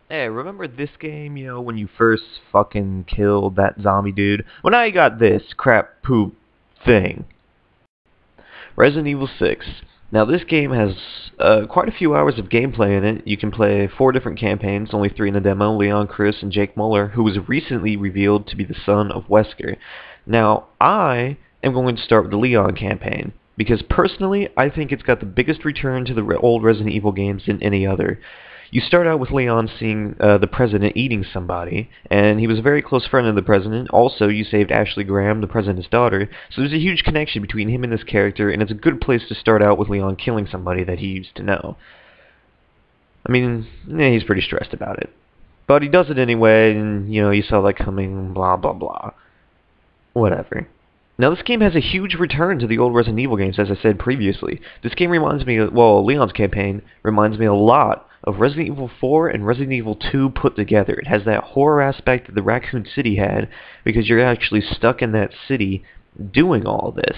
Hey, remember this game, when you first fucking killed that zombie dude? Well, now you got this crap poop thing. Resident Evil 6. Now, this game has quite a few hours of gameplay in it. You can play 4 different campaigns, only 3 in the demo, Leon, Chris, and Jake Muller, who was recently revealed to be the son of Wesker. Now, I am going to start with the Leon campaign, because personally, I think it's got the biggest return to the old Resident Evil games than any other. You start out with Leon seeing the president eating somebody, and he was a very close friend of the president. Also, you saved Ashley Graham, the president's daughter, so there's a huge connection between him and this character, and it's a good place to start out with Leon killing somebody that he used to know. I mean, he's pretty stressed about it. But he does it anyway, and, you saw that coming, blah, blah, blah. Whatever. Now, this game has a huge return to the old Resident Evil games, as I said previously. This game reminds me, well, Leon's campaign reminds me a lot of Resident Evil 4 and Resident Evil 2 put together. It has that horror aspect that the Raccoon City had, because you're actually stuck in that city doing all this.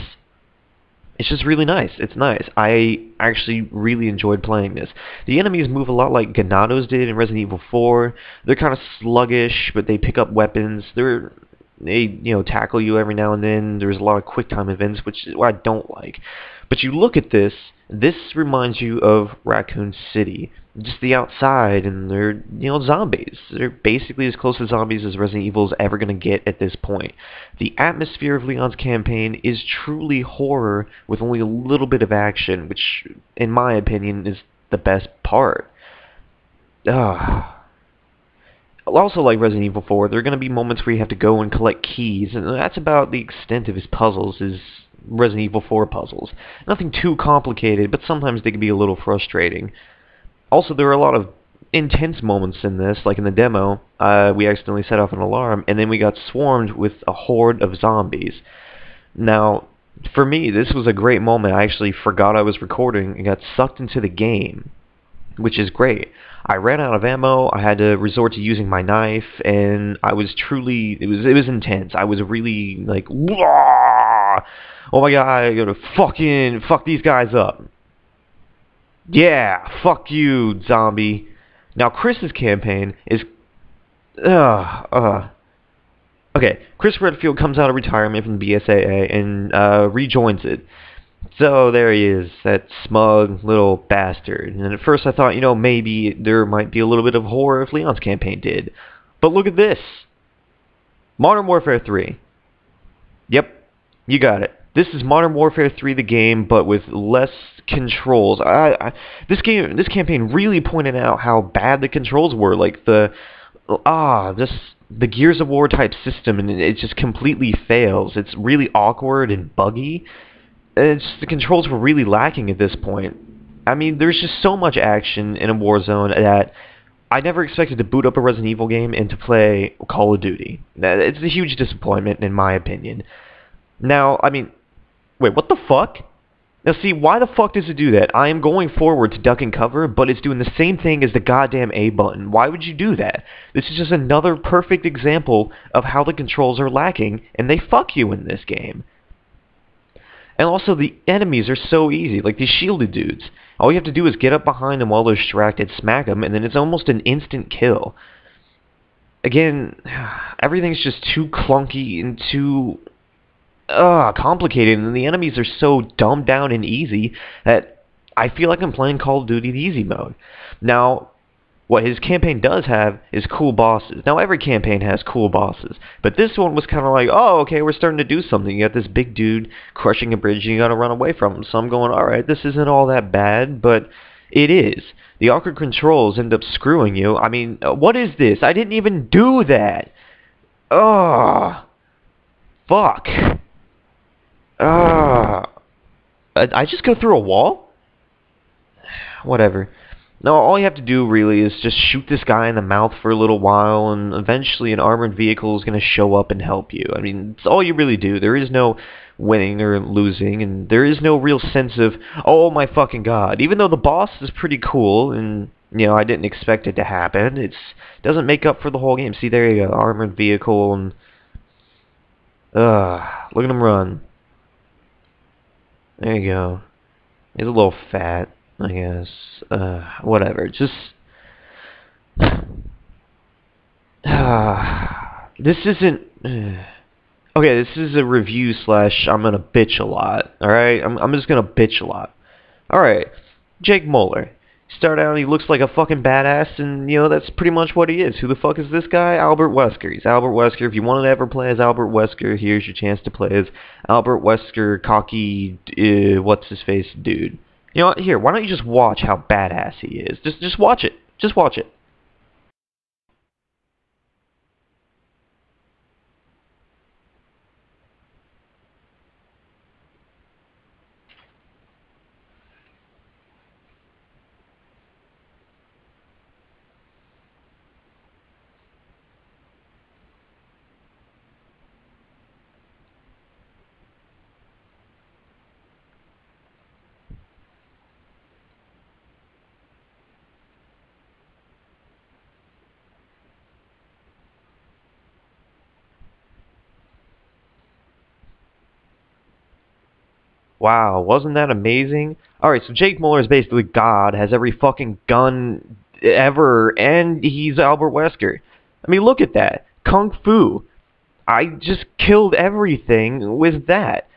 It's just really nice. It's nice. I actually really enjoyed playing this. The enemies move a lot like Ganados did in Resident Evil 4. They're kind of sluggish, but they pick up weapons. They tackle you every now and then. There's a lot of quick time events, which is what I don't like. But you look at this reminds you of Raccoon City. Just the outside, and they're, zombies. They're basically as close to zombies as Resident Evil is ever going to get at this point. The atmosphere of Leon's campaign is truly horror with only a little bit of action, which, in my opinion, is the best part. Also, like Resident Evil 4, there are going to be moments where you have to go and collect keys, and that's about the extent of his puzzles, his Resident Evil 4 puzzles. Nothing too complicated, but sometimes they can be a little frustrating. Also, there are a lot of intense moments in this, like in the demo, we accidentally set off an alarm, and then we got swarmed with a horde of zombies. Now, for me, this was a great moment. I actually forgot I was recording and got sucked into the game, which is great. I ran out of ammo, I had to resort to using my knife, and I was truly, it was intense. I was really like, wah! Oh my god, I gotta fuck these guys up. Yeah, fuck you, zombie. Now, Chris's campaign is, okay, Chris Redfield comes out of retirement from the BSAA and rejoins it. So there he is, that smug little bastard. And at first I thought, maybe there might be a little bit of horror if Leon's campaign did. But look at this. Modern Warfare 3. Yep, you got it. This is Modern Warfare 3, the game, but with less controls. This campaign really pointed out how bad the controls were. Like the Gears of War type system, and it just completely fails. It's really awkward and buggy. The controls were really lacking at this point. I mean, there's just so much action in a Warzone that I never expected to boot up a Resident Evil game and to play Call of Duty. It's a huge disappointment, in my opinion. Now, I mean, wait, what the fuck? Now see, why the fuck does it do that? I am going forward to duck and cover, but it's doing the same thing as the goddamn A button. Why would you do that? This is just another perfect example of how the controls are lacking, and they fuck you in this game. And also, the enemies are so easy, like these shielded dudes. All you have to do is get up behind them while they're distracted, smack them, and then it's almost an instant kill. Again, everything's just too clunky and too complicated, and the enemies are so dumbed down and easy that I feel like I'm playing Call of Duty the easy mode. Now, what his campaign does have is cool bosses. Now, every campaign has cool bosses, but this one was kind of like, oh, okay, we're starting to do something. You got this big dude crushing a bridge, and you gotta run away from him. So I'm going, alright, this isn't all that bad, but it is. The awkward controls end up screwing you. I mean, what is this? I didn't even do that! Ugh! Fuck! I just go through a wall? Whatever. No, all you have to do really is just shoot this guy in the mouth for a little while, and eventually an armored vehicle is going to show up and help you. I mean, it's all you really do. There is no winning or losing, and there is no real sense of, oh my fucking god. Even though the boss is pretty cool, and, I didn't expect it to happen, it doesn't make up for the whole game. See, there you go, armored vehicle, and, look at him run. There you go. He's a little fat, I guess. Whatever. Just This isn't... okay, this is a review slash I'm gonna bitch a lot, alright? I'm just gonna bitch a lot. Alright, Jake Moeller. Start out, he looks like a fucking badass, and, you know, that's pretty much what he is. Who the fuck is this guy? Albert Wesker. He's Albert Wesker. If you want to ever play as Albert Wesker, here's your chance to play as Albert Wesker, cocky, what's-his-face dude. You know what? Here, why don't you just watch how badass he is? Just watch it. Just watch it. Wow, wasn't that amazing? Alright, so Jake Moeller is basically God, has every fucking gun ever, and he's Albert Wesker. I mean, look at that. Kung Fu. I just killed everything with that.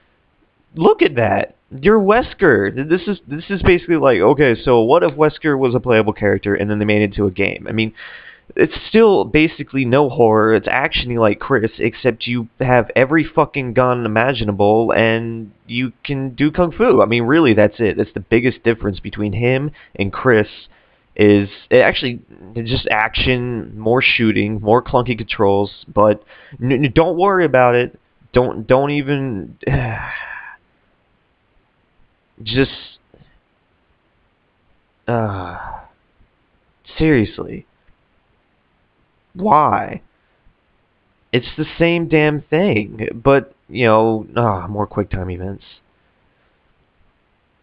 Look at that. You're Wesker. This is basically like, okay, so what if Wesker was a playable character and then they made it into a game? I mean, it's still basically no horror. It's actiony like Chris, except you have every fucking gun imaginable and you can do kung fu. I mean, really, that's it. That's the biggest difference between him and Chris. Is actually just action, more shooting, more clunky controls. But don't worry about it. Don't even just seriously. Why? It's the same damn thing, but, you know, more quick time events.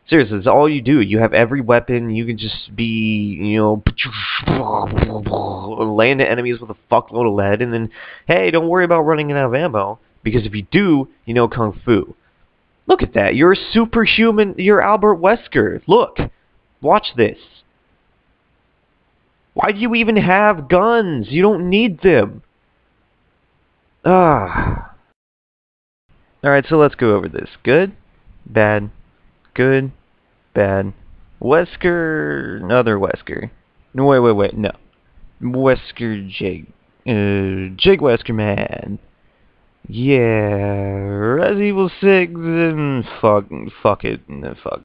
Seriously, it's all you do. You have every weapon. You can just be, you know, laying the enemies with a fuckload of lead, and then, hey, don't worry about running out of ammo, because if you do, you know kung fu. Look at that. You're a superhuman. You're Albert Wesker. Look. Watch this. Why do you even have guns? You don't need them. Alright, so let's go over this. Good? Bad? Good? Bad? Wesker? Other Wesker. No, wait, no. Wesker Jake. Jake Wesker, man. Yeah, Resident Evil 6, and fuck it, fuck.